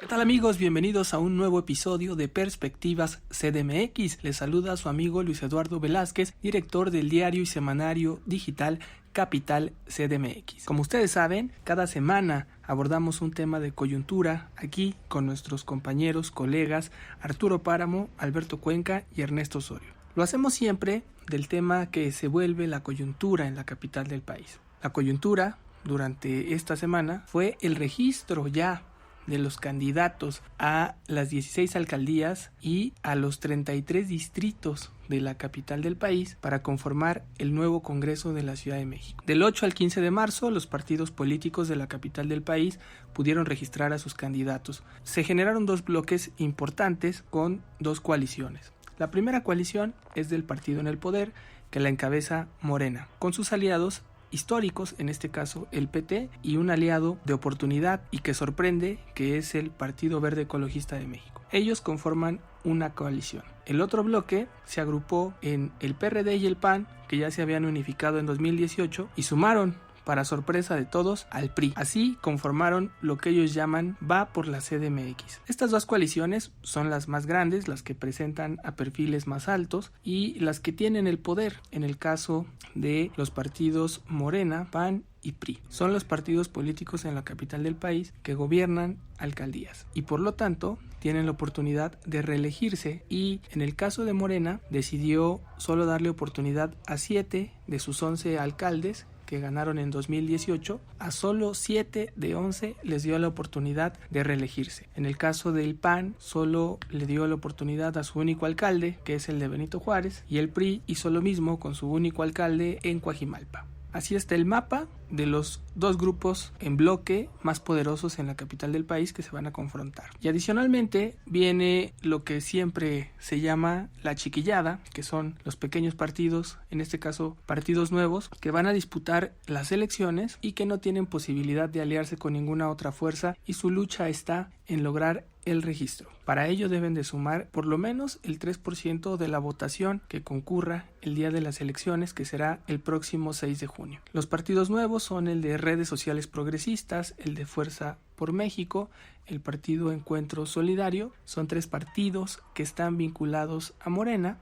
¿Qué tal, amigos? Bienvenidos a un nuevo episodio de Perspectivas CDMX. Les saluda su amigo Luis Eduardo Velázquez, director del diario y semanario digital Capital CDMX. Como ustedes saben, cada semana abordamos un tema de coyuntura aquí con nuestros compañeros, colegas Arturo Páramo, Alberto Cuenca y Ernesto Osorio. Lo hacemos siempre del tema que se vuelve la coyuntura en la capital del país. La coyuntura durante esta semana fue el registro ya de los candidatos a las 16 alcaldías y a los 33 distritos de la capital del país para conformar el nuevo Congreso de la Ciudad de México. Del 8 al 15 de marzo, los partidos políticos de la capital del país pudieron registrar a sus candidatos. Se generaron dos bloques importantes con dos coaliciones. La primera coalición es del partido en el poder, que la encabeza Morena, con sus aliados históricos, en este caso el PT, y un aliado de oportunidad y que sorprende, que es el Partido Verde Ecologista de México. Ellos conforman una coalición. El otro bloque se agrupó en el PRD y el PAN, que ya se habían unificado en 2018 y sumaron, para sorpresa de todos, al PRI. Así conformaron lo que ellos llaman Va por la CDMX. Estas dos coaliciones son las más grandes, las que presentan a perfiles más altos y las que tienen el poder. En el caso de los partidos Morena, PAN y PRI. Son los partidos políticos en la capital del país que gobiernan alcaldías y por lo tanto tienen la oportunidad de reelegirse, y en el caso de Morena decidió solo darle oportunidad a 7 de sus 11 alcaldes que ganaron en 2018, a solo 7 de 11 les dio la oportunidad de reelegirse. En el caso del PAN, solo le dio la oportunidad a su único alcalde, que es el de Benito Juárez, y el PRI hizo lo mismo con su único alcalde en Coajimalpa. Así está el mapa de los dos grupos en bloque más poderosos en la capital del país que se van a confrontar. Y adicionalmente viene lo que siempre se llama la chiquillada, que son los pequeños partidos, en este caso partidos nuevos, que van a disputar las elecciones y que no tienen posibilidad de aliarse con ninguna otra fuerza, y su lucha está en lograr el registro. Para ello deben de sumar por lo menos el 3% de la votación que concurra el día de las elecciones, que será el próximo 6 de junio. Los partidos nuevos son el de Redes Sociales Progresistas, el de Fuerza por México, el Partido Encuentro Solidario. Son 3 partidos que están vinculados a Morena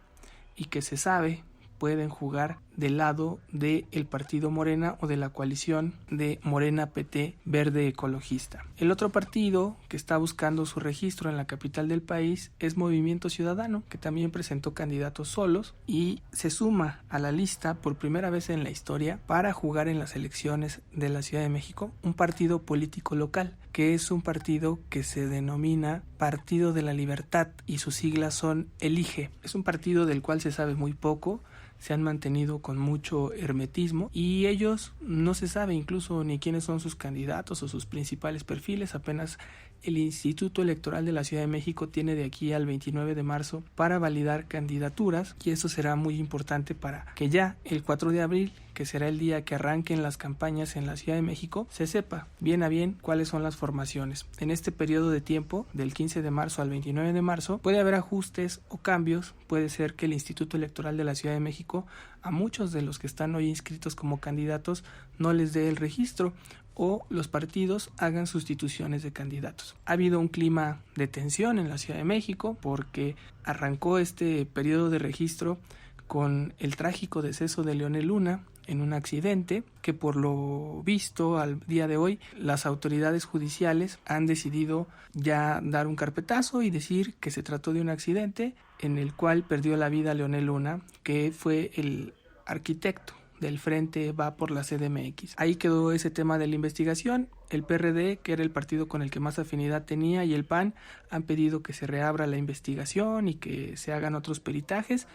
y que se sabe pueden jugar del lado del partido Morena o de la coalición de Morena PT Verde Ecologista. El otro partido que está buscando su registro en la capital del país es Movimiento Ciudadano, que también presentó candidatos solos y se suma a la lista por primera vez en la historia para jugar en las elecciones de la Ciudad de México, un partido político local, que es un partido que se denomina Partido de la Libertad y sus siglas son ELIGE. Es un partido del cual se sabe muy poco, se han mantenido con mucho hermetismo y ellos no se sabe incluso ni quiénes son sus candidatos o sus principales perfiles. Apenas el Instituto Electoral de la Ciudad de México tiene de aquí al 29 de marzo para validar candidaturas, y eso será muy importante para que ya el 4 de abril, que será el día que arranquen las campañas en la Ciudad de México, se sepa bien a bien cuáles son las formaciones. En este periodo de tiempo, del 15 de marzo al 29 de marzo, puede haber ajustes o cambios. Puede ser que el Instituto Electoral de la Ciudad de México a muchos de los que están hoy inscritos como candidatos no les dé el registro, o los partidos hagan sustituciones de candidatos. Ha habido un clima de tensión en la Ciudad de México porque arrancó este periodo de registro con el trágico deceso de Leonel Luna en un accidente que, por lo visto al día de hoy, las autoridades judiciales han decidido ya dar un carpetazo y decir que se trató de un accidente en el cual perdió la vida Leonel Luna, que fue el arquitecto del Frente Va por la CDMX. Ahí quedó ese tema de la investigación. El PRD, que era el partido con el que más afinidad tenía, y el PAN han pedido que se reabra la investigación y que se hagan otros peritajes,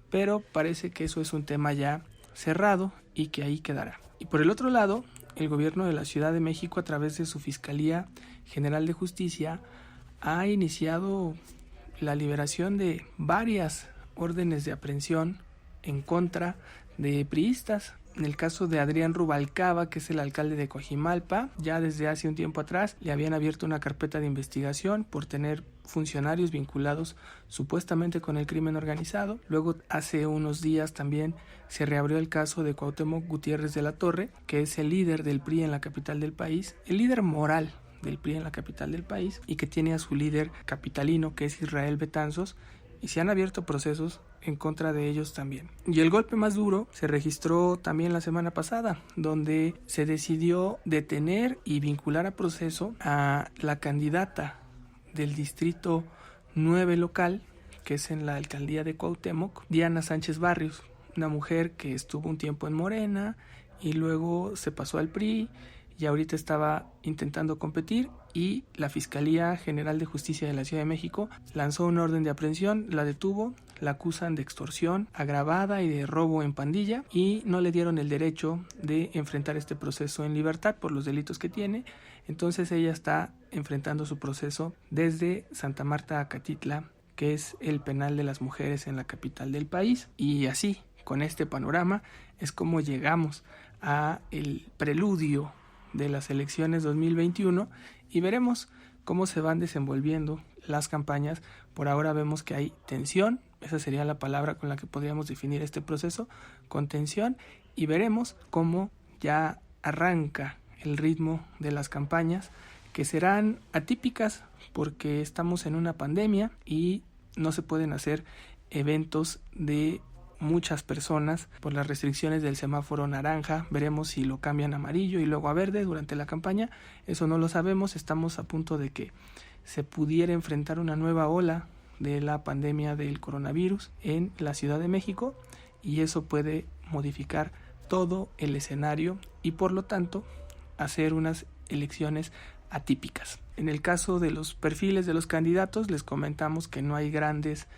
pero parece que eso es un tema ya cerrado y que ahí quedará. Y por el otro lado, el gobierno de la Ciudad de México, a través de su Fiscalía General de Justicia, ha iniciado la liberación de varias órdenes de aprehensión en contra de priistas. En el caso de Adrián Rubalcaba, que es el alcalde de Coajimalpa, ya desde hace un tiempo atrás le habían abierto una carpeta de investigación por tener funcionarios vinculados supuestamente con el crimen organizado. Luego, hace unos días también se reabrió el caso de Cuauhtémoc Gutiérrez de la Torre, que es el líder del PRI en la capital del país, el líder moral del PRI en la capital del país y que tiene a su líder capitalino, que es Israel Betanzos, y se han abierto procesos en contra de ellos también. Y el golpe más duro se registró también la semana pasada, donde se decidió detener y vincular a proceso a la candidata del distrito 9 local, que es en la alcaldía de Cuauhtémoc, Diana Sánchez Barrios, una mujer que estuvo un tiempo en Morena y luego se pasó al PRI y ahorita estaba intentando competir, y la Fiscalía General de Justicia de la Ciudad de México lanzó una orden de aprehensión, la detuvo, la acusan de extorsión agravada y de robo en pandilla y no le dieron el derecho de enfrentar este proceso en libertad por los delitos que tiene. Entonces ella está enfrentando su proceso desde Santa Marta Acatitla, que es el penal de las mujeres en la capital del país, y así, con este panorama, es como llegamos a el preludio de las elecciones 2021 y veremos cómo se van desenvolviendo las campañas. Por ahora vemos que hay tensión, esa sería la palabra con la que podríamos definir este proceso, con tensión, y veremos cómo ya arranca el ritmo de las campañas, que serán atípicas porque estamos en una pandemia y no se pueden hacer eventos de muchas personas por las restricciones del semáforo naranja. Veremos si lo cambian a amarillo y luego a verde durante la campaña, eso no lo sabemos. Estamos a punto de que se pudiera enfrentar una nueva ola de la pandemia del coronavirus en la Ciudad de México y eso puede modificar todo el escenario y por lo tanto hacer unas elecciones atípicas. En el caso de los perfiles de los candidatos, les comentamos que no hay grandes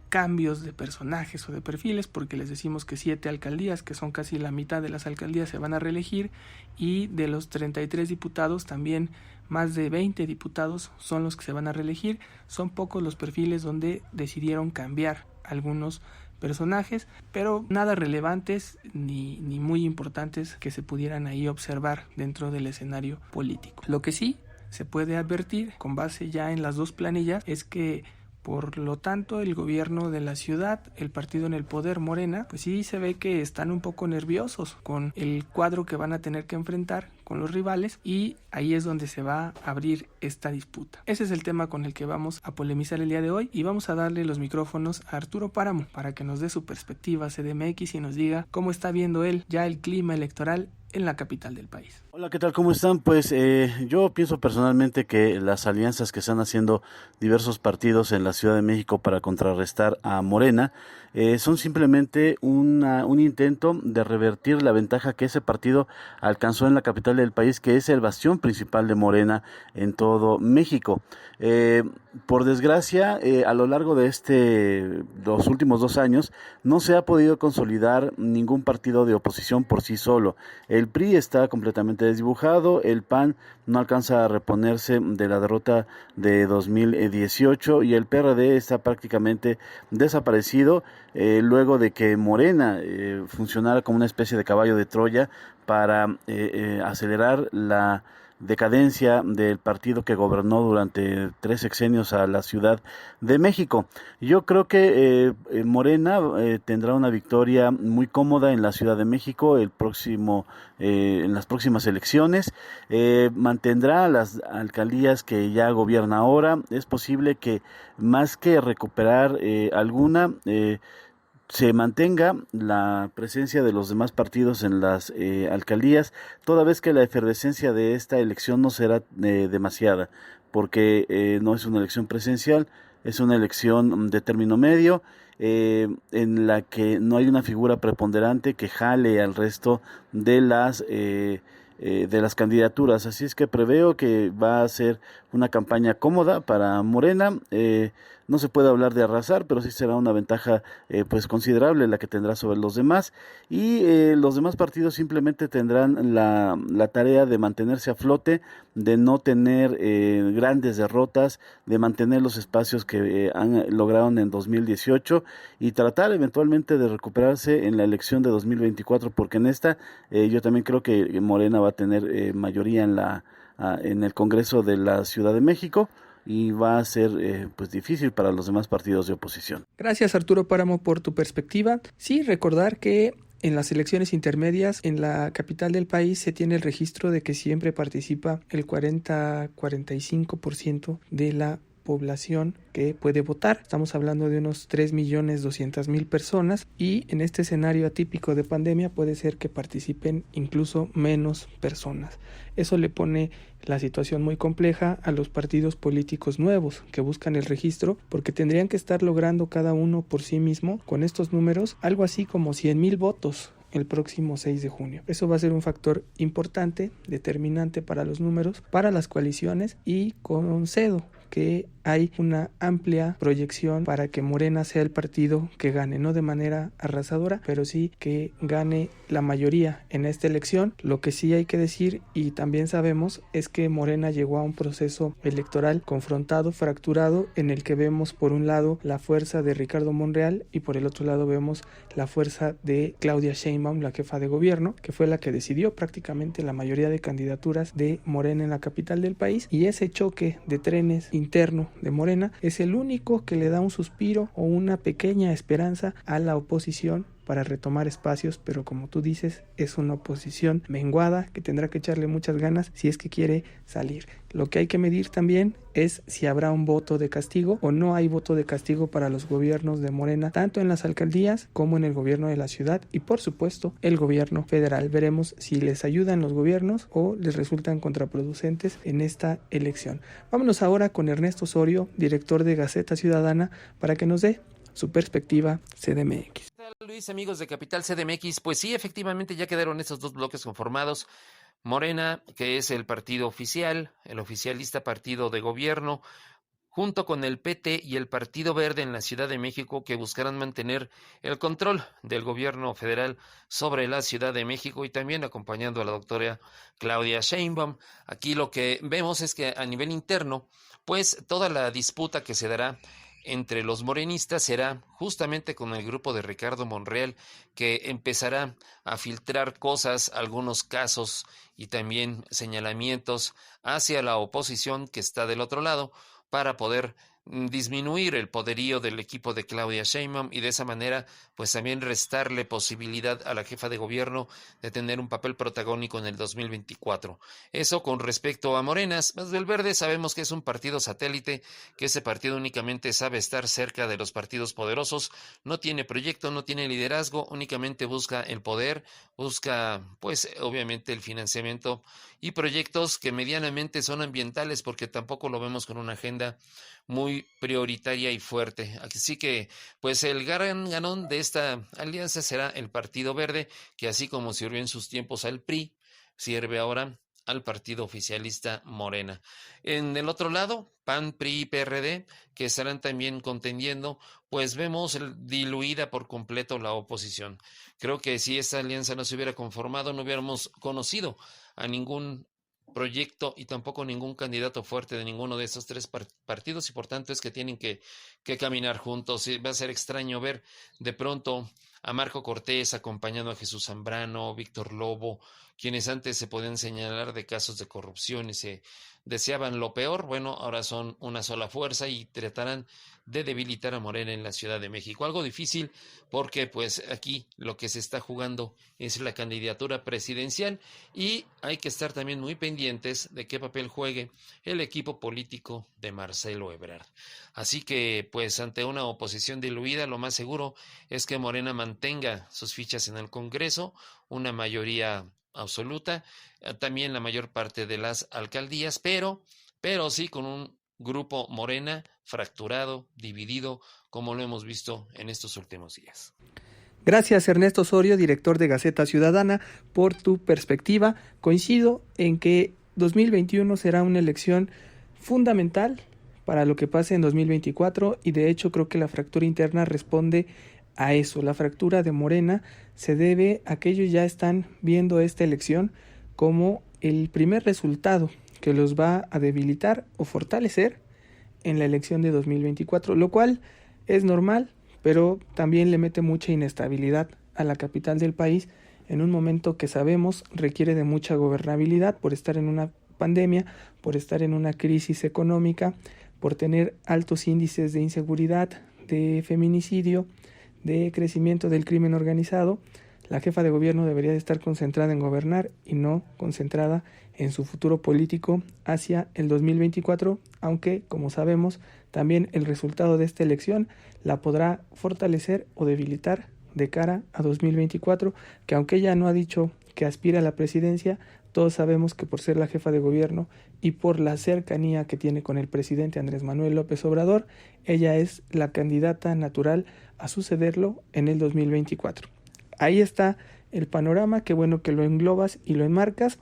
cambios de personajes o de perfiles, porque les decimos que 7 alcaldías, que son casi la mitad de las alcaldías, se van a reelegir, y de los 33 diputados también más de 20 diputados son los que se van a reelegir. Son pocos los perfiles donde decidieron cambiar algunos personajes, pero nada relevantes ni muy importantes que se pudieran ahí observar dentro del escenario político. Lo que sí se puede advertir con base ya en las dos planillas es que por lo tanto el gobierno de la ciudad, el partido en el poder, Morena, pues sí se ve que están un poco nerviosos con el cuadro que van a tener que enfrentar con los rivales, y ahí es donde se va a abrir esta disputa. Ese es el tema con el que vamos a polemizar el día de hoy, y vamos a darle los micrófonos a Arturo Páramo para que nos dé su perspectiva CDMX y nos diga cómo está viendo él ya el clima electoral en la capital del país. Hola, ¿qué tal? ¿Cómo están? Pues yo pienso personalmente que las alianzas que están haciendo diversos partidos en la Ciudad de México para contrarrestar a Morena son simplemente un intento de revertir la ventaja que ese partido alcanzó en la capital del país, que es el bastión principal de Morena en todo México. Por desgracia, a lo largo de los últimos 2 años, no se ha podido consolidar ningún partido de oposición por sí solo. El PRI está completamente desdibujado, el PAN no alcanza a reponerse de la derrota de 2018 y el PRD está prácticamente desaparecido luego de que Morena funcionara como una especie de caballo de Troya para acelerar la decadencia del partido que gobernó durante 3 sexenios a la Ciudad de México. Yo creo que Morena tendrá una victoria muy cómoda en la Ciudad de México en las próximas elecciones. Mantendrá las alcaldías que ya gobierna ahora. Es posible que más que recuperar alguna, se mantenga la presencia de los demás partidos en las alcaldías, toda vez que la efervescencia de esta elección no será demasiada, porque no es una elección presencial, es una elección de término medio, en la que no hay una figura preponderante que jale al resto de las candidaturas. Así es que preveo que va a ser una campaña cómoda para Morena. No se puede hablar de arrasar, pero sí será una ventaja pues considerable la que tendrá sobre los demás, y los demás partidos simplemente tendrán la tarea de mantenerse a flote, de no tener grandes derrotas, de mantener los espacios que lograron en 2018 y tratar eventualmente de recuperarse en la elección de 2024, porque en esta yo también creo que Morena va a tener mayoría en el Congreso de la Ciudad de México, y va a ser pues difícil para los demás partidos de oposición. Gracias, Arturo Páramo, por tu perspectiva. Sí, recordar que En las elecciones intermedias en la capital del país se tiene el registro de que siempre participa el 40-45% de la población que puede votar. Estamos hablando de unos 3.200.000 personas y en este escenario atípico de pandemia puede ser que participen incluso menos personas. Eso le pone la situación muy compleja a los partidos políticos nuevos que buscan el registro, porque tendrían que estar logrando cada uno por sí mismo con estos números algo así como 100,000 votos el próximo 6 de junio. Eso va a ser un factor importante, determinante para los números, para las coaliciones, y concedo que hay una amplia proyección para que Morena sea el partido que gane, no de manera arrasadora, pero sí que gane la mayoría en esta elección. Lo que sí hay que decir, y también sabemos, es que Morena llegó a un proceso electoral confrontado, fracturado, en el que vemos por un lado la fuerza de Ricardo Monreal y por el otro lado vemos la fuerza de Claudia Sheinbaum, la jefa de gobierno, que fue la que decidió prácticamente la mayoría de candidaturas de Morena en la capital del país, y ese choque de trenes interno de Morena es el único que le da un suspiro o una pequeña esperanza a la oposición para retomar espacios, pero como tú dices, es una oposición menguada que tendrá que echarle muchas ganas si es que quiere salir. Lo que hay que medir también es si habrá un voto de castigo o no hay voto de castigo para los gobiernos de Morena, tanto en las alcaldías como en el gobierno de la ciudad y por supuesto el gobierno federal. Veremos si les ayudan los gobiernos o les resultan contraproducentes en esta elección. Vámonos ahora con Ernesto Osorio, director de Gaceta Ciudadana, para que nos dé su perspectiva CDMX. Luis, amigos de Capital CDMX, pues sí, efectivamente ya quedaron estos dos bloques conformados. Morena, que es el partido oficial, el oficialista partido de gobierno, junto con el PT y el Partido Verde en la Ciudad de México, que buscarán mantener el control del gobierno federal sobre la Ciudad de México y también acompañando a la doctora Claudia Sheinbaum. Aquí lo que vemos es que a nivel interno, pues toda la disputa que se dará entre los morenistas será justamente con el grupo de Ricardo Monreal, que empezará a filtrar cosas, algunos casos y también señalamientos hacia la oposición que está del otro lado para poder disminuir el poderío del equipo de Claudia Sheinbaum y de esa manera pues también restarle posibilidad a la jefa de gobierno de tener un papel protagónico en el 2024. Eso con respecto a Morenas. Más del Verde sabemos que es un partido satélite, que ese partido únicamente sabe estar cerca de los partidos poderosos, no tiene proyecto, no tiene liderazgo, únicamente busca el poder, busca pues obviamente el financiamiento y proyectos que medianamente son ambientales, porque tampoco lo vemos con una agenda muy prioritaria y fuerte. Así que, pues el gran ganón de esta alianza será el Partido Verde, que así como sirvió en sus tiempos al PRI, sirve ahora al partido oficialista Morena. En el otro lado, PAN, PRI y PRD, que estarán también contendiendo, pues vemos diluida por completo la oposición. Creo que si esta alianza no se hubiera conformado, no hubiéramos conocido a ningún proyecto y tampoco ningún candidato fuerte de ninguno de estos tres partidos, y por tanto es que tienen que caminar juntos. Y va a ser extraño ver de pronto a Marco Cortés acompañando a Jesús Zambrano, Víctor Lobo, quienes antes se podían señalar de casos de corrupción y se deseaban lo peor. Bueno, ahora son una sola fuerza y tratarán de debilitar a Morena en la Ciudad de México. Algo difícil porque pues aquí lo que se está jugando es la candidatura presidencial y hay que estar también muy pendientes de qué papel juegue el equipo político de Marcelo Ebrard. Así que pues ante una oposición diluida, lo más seguro es que Morena mantenga sus fichas en el Congreso, una mayoría absoluta, también la mayor parte de las alcaldías, pero sí con un grupo Morena fracturado, dividido, como lo hemos visto en estos últimos días. Gracias Ernesto Osorio, director de Gaceta Ciudadana, por tu perspectiva. Coincido en que 2021 será una elección fundamental para lo que pase en 2024 y de hecho creo que la fractura interna responde a eso. La fractura de Morena se debe a que ellos ya están viendo esta elección como el primer resultado que los va a debilitar o fortalecer en la elección de 2024, lo cual es normal, pero también le mete mucha inestabilidad a la capital del país en un momento que sabemos requiere de mucha gobernabilidad por estar en una pandemia, por estar en una crisis económica, por tener altos índices de inseguridad, de feminicidio, de crecimiento del crimen organizado. la jefa de gobierno debería de estar concentrada en gobernar y no concentrada en su futuro político hacia el 2024, aunque, como sabemos, también el resultado de esta elección la podrá fortalecer o debilitar de cara a 2024, que aunque ella no ha dicho que aspira a la presidencia, todos sabemos que por ser la jefa de gobierno y por la cercanía que tiene con el presidente Andrés Manuel López Obrador, ella es la candidata natural a sucederlo en el 2024. Ahí está el panorama, qué bueno que lo englobas y lo enmarcas,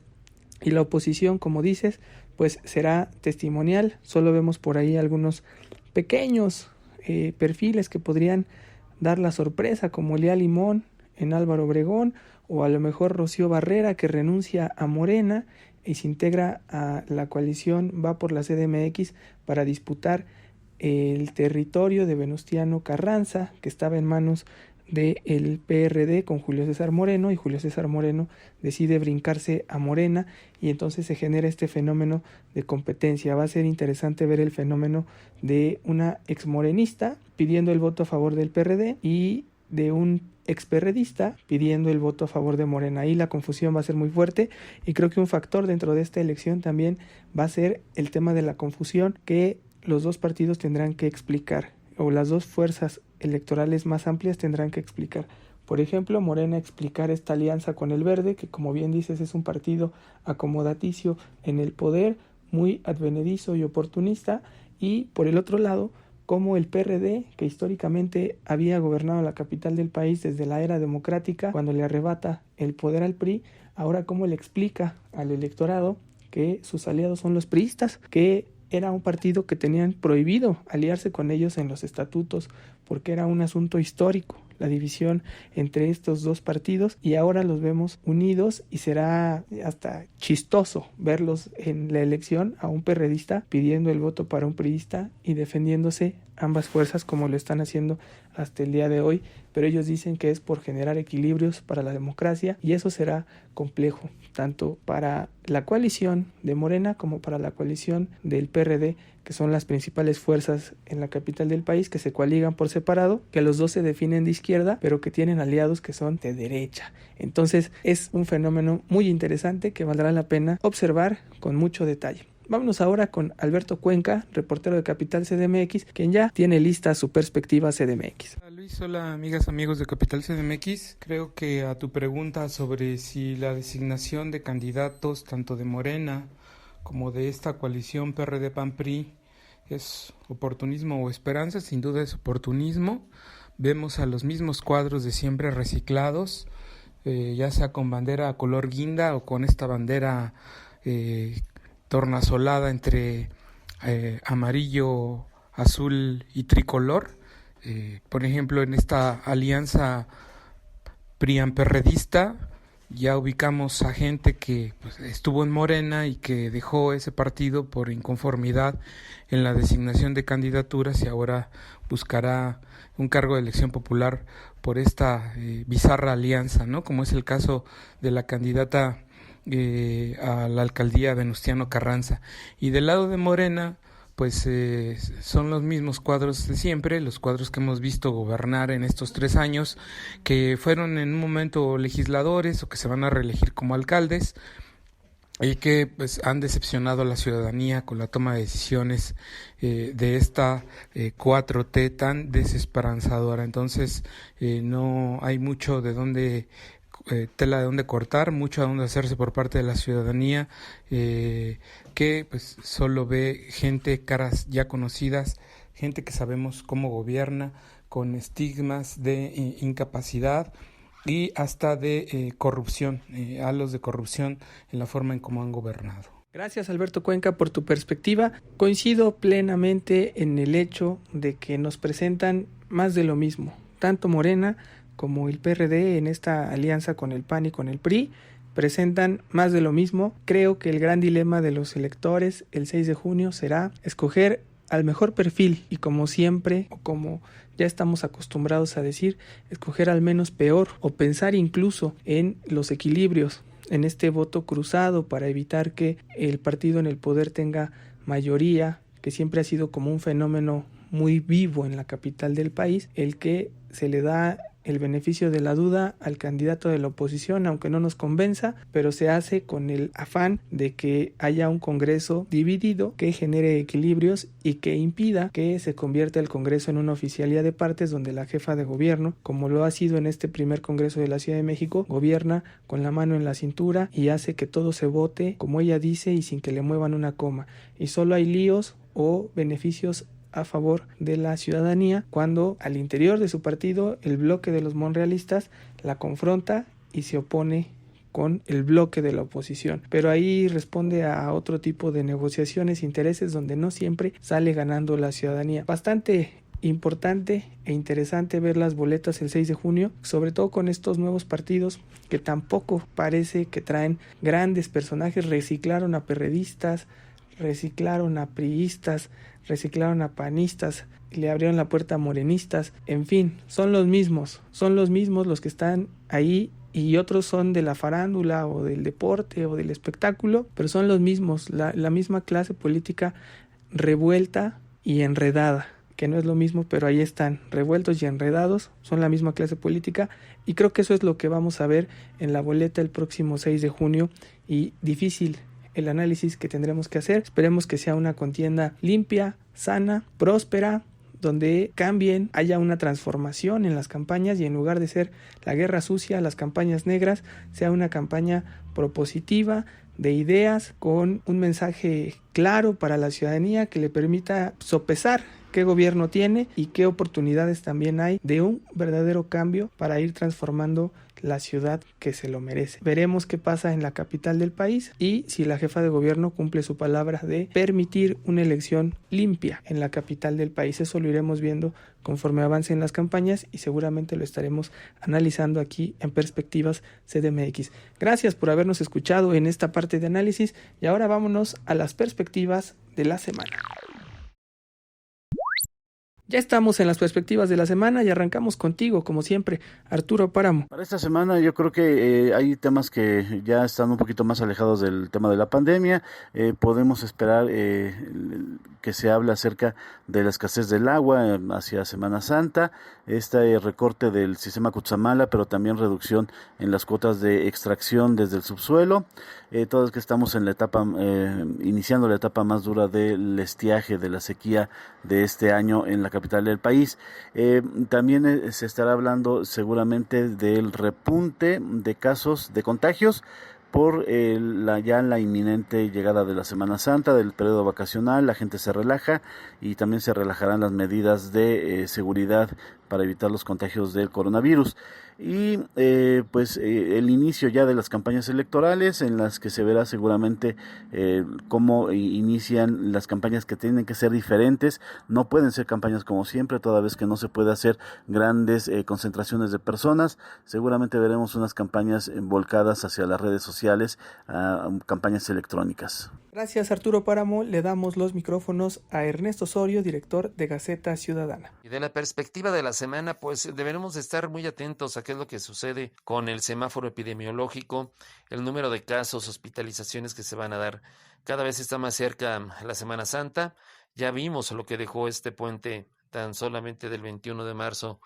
y la oposición, como dices, pues será testimonial. Solo vemos por ahí algunos pequeños perfiles que podrían dar la sorpresa, como Lía Limón en Álvaro Obregón, o a lo mejor Rocío Barrera, que renuncia a Morena y se integra a la coalición Va por la CDMX para disputar el territorio de Venustiano Carranza, que estaba en manos del PRD con Julio César Moreno, y Julio César Moreno decide brincarse a Morena, y entonces se genera este fenómeno de competencia. Va a ser interesante ver el fenómeno de una exmorenista pidiendo el voto a favor del PRD y de un experredista pidiendo el voto a favor de Morena. Ahí la confusión va a ser muy fuerte, y creo que un factor dentro de esta elección también va a ser el tema de la confusión que los dos partidos tendrán que explicar, o las dos fuerzas electorales más amplias tendrán que explicar. Por ejemplo, Morena explicar esta alianza con el Verde, que como bien dices es un partido acomodaticio en el poder, muy advenedizo y oportunista, y por el otro lado, como el PRD, que históricamente había gobernado la capital del país desde la era democrática, cuando le arrebata el poder al PRI, ahora cómo le explica al electorado que sus aliados son los priistas, que era un partido que tenían prohibido aliarse con ellos en los estatutos, porque era un asunto histórico la división entre estos dos partidos, y ahora los vemos unidos, y será hasta chistoso verlos en la elección a un perredista pidiendo el voto para un priista y defendiéndose ambas fuerzas como lo están haciendo hasta el día de hoy, pero ellos dicen que es por generar equilibrios para la democracia, y eso será complejo tanto para la coalición de Morena como para la coalición del PRD, que son las principales fuerzas en la capital del país, que se coaligan por separado, que los dos se definen de izquierda, pero que tienen aliados que son de derecha. Entonces es un fenómeno muy interesante que valdrá la pena observar con mucho detalle. Vámonos ahora con Alberto Cuenca, reportero de Capital CDMX, quien ya tiene lista su perspectiva CDMX. Hola Luis, hola amigas, amigos de Capital CDMX. Creo que a tu pregunta sobre si la designación de candidatos tanto de Morena como de esta coalición PRD-PAN-PRI es oportunismo o esperanza, sin duda es oportunismo. Vemos a los mismos cuadros de siempre reciclados, ya sea con bandera color guinda o con esta bandera tornasolada entre amarillo, azul y tricolor. Por ejemplo, en esta alianza PRIAN-perredista ya ubicamos a gente que pues, estuvo en Morena y que dejó ese partido por inconformidad en la designación de candidaturas y ahora buscará un cargo de elección popular por esta bizarra alianza, ¿no? Como es el caso de la candidata a la alcaldía Venustiano Carranza. Y del lado de Morena, pues son los mismos cuadros de siempre, los cuadros que hemos visto gobernar en estos 3 años, que fueron en un momento legisladores o que se van a reelegir como alcaldes, y que pues han decepcionado a la ciudadanía con la toma de decisiones de esta 4T tan desesperanzadora. Entonces no hay mucho de dónde tela de dónde cortar, mucho a dónde hacerse por parte de la ciudadanía, que pues solo ve gente, caras ya conocidas, gente que sabemos cómo gobierna, con estigmas de incapacidad y hasta de corrupción, halos de corrupción en la forma en cómo han gobernado. Gracias Alberto Cuenca por tu perspectiva. Coincido plenamente en el hecho de que nos presentan más de lo mismo, tanto Morena como el PRD en esta alianza con el PAN y con el PRI, presentan más de lo mismo. Creo que el gran dilema de los electores el 6 de junio será escoger al mejor perfil y, como siempre, o como ya estamos acostumbrados a decir, escoger al menos peor, o pensar incluso en los equilibrios, en este voto cruzado para evitar que el partido en el poder tenga mayoría, que siempre ha sido como un fenómeno muy vivo en la capital del país, el que se le da el beneficio de la duda al candidato de la oposición, aunque no nos convenza, pero se hace con el afán de que haya un Congreso dividido que genere equilibrios y que impida que se convierta el Congreso en una oficialía de partes donde la jefa de gobierno, como lo ha sido en este primer Congreso de la Ciudad de México, gobierna con la mano en la cintura y hace que todo se vote como ella dice y sin que le muevan una coma. Y solo hay líos o beneficios a favor de la ciudadanía cuando al interior de su partido el bloque de los monrealistas la confronta y se opone con el bloque de la oposición, pero ahí responde a otro tipo de negociaciones, intereses donde no siempre sale ganando la ciudadanía. Bastante importante e interesante ver las boletas el 6 de junio, sobre todo con estos nuevos partidos que tampoco parece que traen grandes personajes. Reciclaron a perredistas, reciclaron a priistas, reciclaron a panistas, le abrieron la puerta a morenistas, en fin, son los mismos los que están ahí y otros son de la farándula o del deporte o del espectáculo, pero son los mismos, la misma clase política revuelta y enredada, que no es lo mismo, pero ahí están, revueltos y enredados, son la misma clase política y creo que eso es lo que vamos a ver en la boleta el próximo 6 de junio y difícil el análisis que tendremos que hacer. Esperemos que sea una contienda limpia, sana, próspera, donde cambien, haya una transformación en las campañas y en lugar de ser la guerra sucia, las campañas negras, sea una campaña propositiva, de ideas, con un mensaje claro para la ciudadanía que le permita sopesar qué gobierno tiene y qué oportunidades también hay de un verdadero cambio para ir transformando la ciudad que se lo merece. Veremos qué pasa en la capital del país y si la jefa de gobierno cumple su palabra de permitir una elección limpia en la capital del país. Eso lo iremos viendo conforme avancen las campañas y seguramente lo estaremos analizando aquí en Perspectivas CDMX. Gracias por habernos escuchado en esta parte de análisis y ahora vámonos a las perspectivas de la semana. Ya estamos en las perspectivas de la semana y arrancamos contigo, como siempre, Arturo Páramo. Para esta semana yo creo que hay temas que ya están un poquito más alejados del tema de la pandemia. Podemos esperar que se hable acerca de la escasez del agua hacia Semana Santa, este recorte del sistema Cutzamala, pero también reducción en las cuotas de extracción desde el subsuelo. Todos que estamos en la etapa, iniciando la etapa más dura del estiaje, de la sequía de este año en la capital del país. También se estará hablando seguramente del repunte de casos de contagios por la inminente llegada de la Semana Santa, del periodo vacacional. La gente se relaja y también se relajarán las medidas de seguridad para evitar los contagios del coronavirus. Y el inicio ya de las campañas electorales, en las que se verá seguramente cómo inician las campañas, que tienen que ser diferentes. No pueden ser campañas como siempre, toda vez que no se puede hacer grandes concentraciones de personas. Seguramente veremos unas campañas volcadas hacia las redes sociales, campañas electrónicas. Gracias, Arturo Páramo. Le damos los micrófonos a Ernesto Osorio, director de Gaceta Ciudadana. Y de la perspectiva de la semana, pues deberemos estar muy atentos a qué es lo que sucede con el semáforo epidemiológico, el número de casos, hospitalizaciones que se van a dar. Cada vez está más cerca la Semana Santa. Ya vimos lo que dejó este puente tan solamente del 21 de marzo.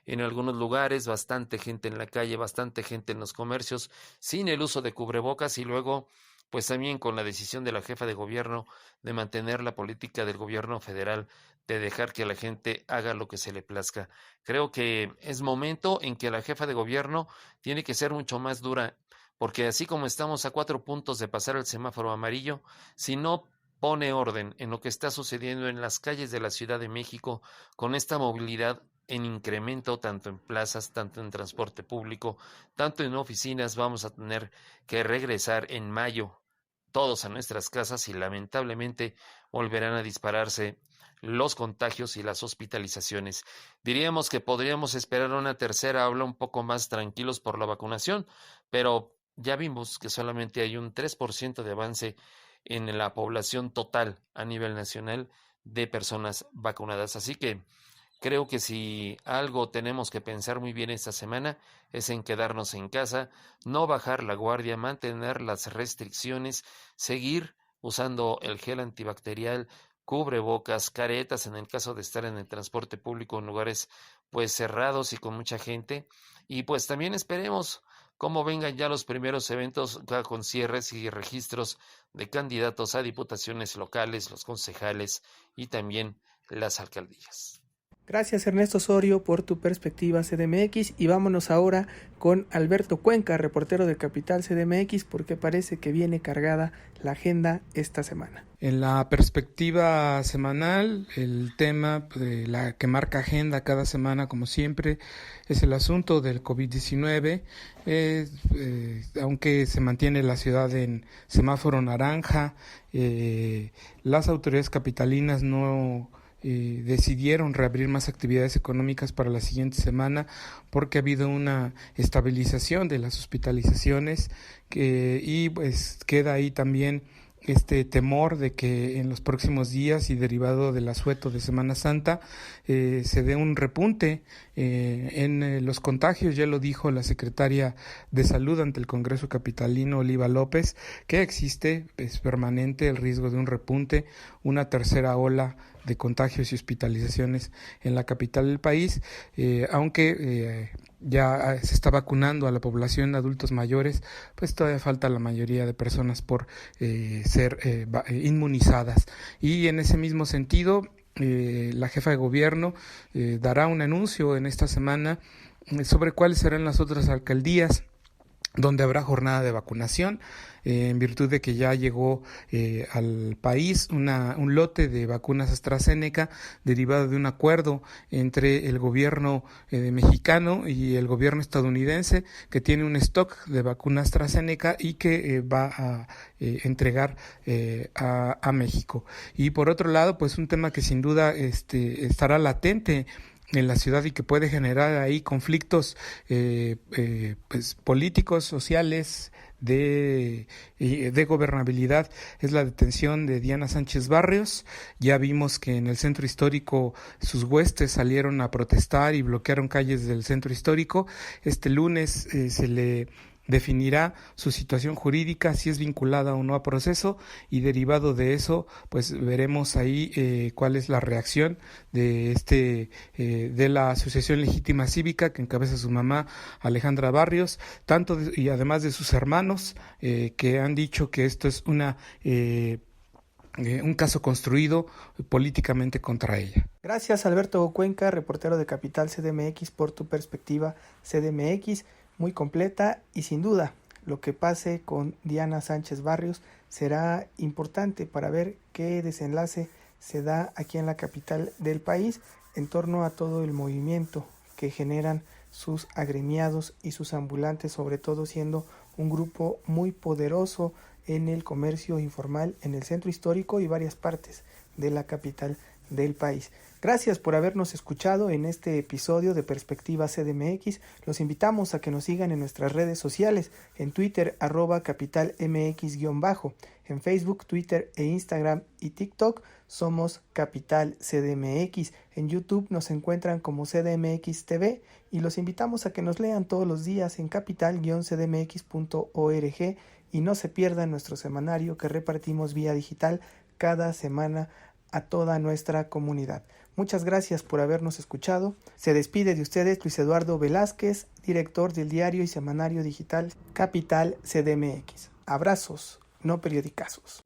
En algunos lugares, bastante gente en la calle, bastante gente en los comercios, sin el uso de cubrebocas y luego pues también con la decisión de la jefa de gobierno de mantener la política del gobierno federal de dejar que la gente haga lo que se le plazca. Creo que es momento en que la jefa de gobierno tiene que ser mucho más dura, porque así como estamos a 4 puntos de pasar el semáforo amarillo, si no pone orden en lo que está sucediendo en las calles de la Ciudad de México con esta movilidad en incremento, tanto en plazas, tanto en transporte público, tanto en oficinas, vamos a tener que regresar en mayo todos a nuestras casas y lamentablemente volverán a dispararse los contagios y las hospitalizaciones. Diríamos que podríamos esperar una tercera ola un poco más tranquilos por la vacunación, pero ya vimos que solamente hay un 3% de avance en la población total a nivel nacional de personas vacunadas. Así que creo que si algo tenemos que pensar muy bien esta semana es en quedarnos en casa, no bajar la guardia, mantener las restricciones, seguir usando el gel antibacterial, cubrebocas, caretas en el caso de estar en el transporte público en lugares pues cerrados y con mucha gente. Y pues también esperemos cómo vengan ya los primeros eventos con cierres y registros de candidatos a diputaciones locales, los concejales y también las alcaldías. Gracias Ernesto Osorio por tu perspectiva CDMX y vámonos ahora con Alberto Cuenca, reportero de Capital CDMX, porque parece que viene cargada la agenda esta semana. En la perspectiva semanal, el tema la que marca agenda cada semana, como siempre, es el asunto del COVID-19. Aunque se mantiene la ciudad en semáforo naranja, las autoridades capitalinas no decidieron reabrir más actividades económicas para la siguiente semana porque ha habido una estabilización de las hospitalizaciones y pues queda ahí también este temor de que en los próximos días y derivado del asueto de Semana Santa se dé un repunte en los contagios. Ya lo dijo la secretaria de Salud ante el Congreso Capitalino, Oliva López, que existe, es permanente el riesgo de un repunte, una tercera ola de contagios y hospitalizaciones en la capital del país, aunque ya se está vacunando a la población de adultos mayores, pues todavía falta la mayoría de personas por ser inmunizadas. Y en ese mismo sentido, la jefa de gobierno dará un anuncio en esta semana sobre cuáles serán las otras alcaldías donde habrá jornada de vacunación, en virtud de que ya llegó al país un lote de vacunas AstraZeneca derivado de un acuerdo entre el gobierno mexicano y el gobierno estadounidense, que tiene un stock de vacunas AstraZeneca y que va a entregar a México. Y por otro lado, pues un tema que sin duda estará latente en la ciudad y que puede generar ahí conflictos pues, políticos, sociales, de gobernabilidad, es la detención de Diana Sánchez Barrios. Ya vimos que en el centro histórico sus huestes salieron a protestar y bloquearon calles del centro histórico. Este lunes se le definirá su situación jurídica, si es vinculada o no a proceso, y derivado de eso, pues veremos ahí cuál es la reacción de de la Asociación Legítima Cívica que encabeza su mamá Alejandra Barrios, y además de sus hermanos que han dicho que esto es un caso construido políticamente contra ella. Gracias Alberto Cuenca, reportero de Capital CDMX, por tu perspectiva CDMX, muy completa, y sin duda lo que pase con Diana Sánchez Barrios será importante para ver qué desenlace se da aquí en la capital del país en torno a todo el movimiento que generan sus agremiados y sus ambulantes, sobre todo siendo un grupo muy poderoso en el comercio informal en el centro histórico y varias partes de la capital del país. Gracias por habernos escuchado en este episodio de Perspectiva CDMX. Los invitamos a que nos sigan en nuestras redes sociales, en Twitter @capitalmx_, en Facebook, Twitter e Instagram y TikTok somos Capital CDMX. En YouTube nos encuentran como CDMX TV y los invitamos a que nos lean todos los días en capital-cdmx.org y no se pierdan nuestro semanario que repartimos vía digital cada semana a toda nuestra comunidad. Muchas gracias por habernos escuchado. Se despide de ustedes Luis Eduardo Velázquez, director del diario y semanario digital Capital CDMX. Abrazos, no periodicazos.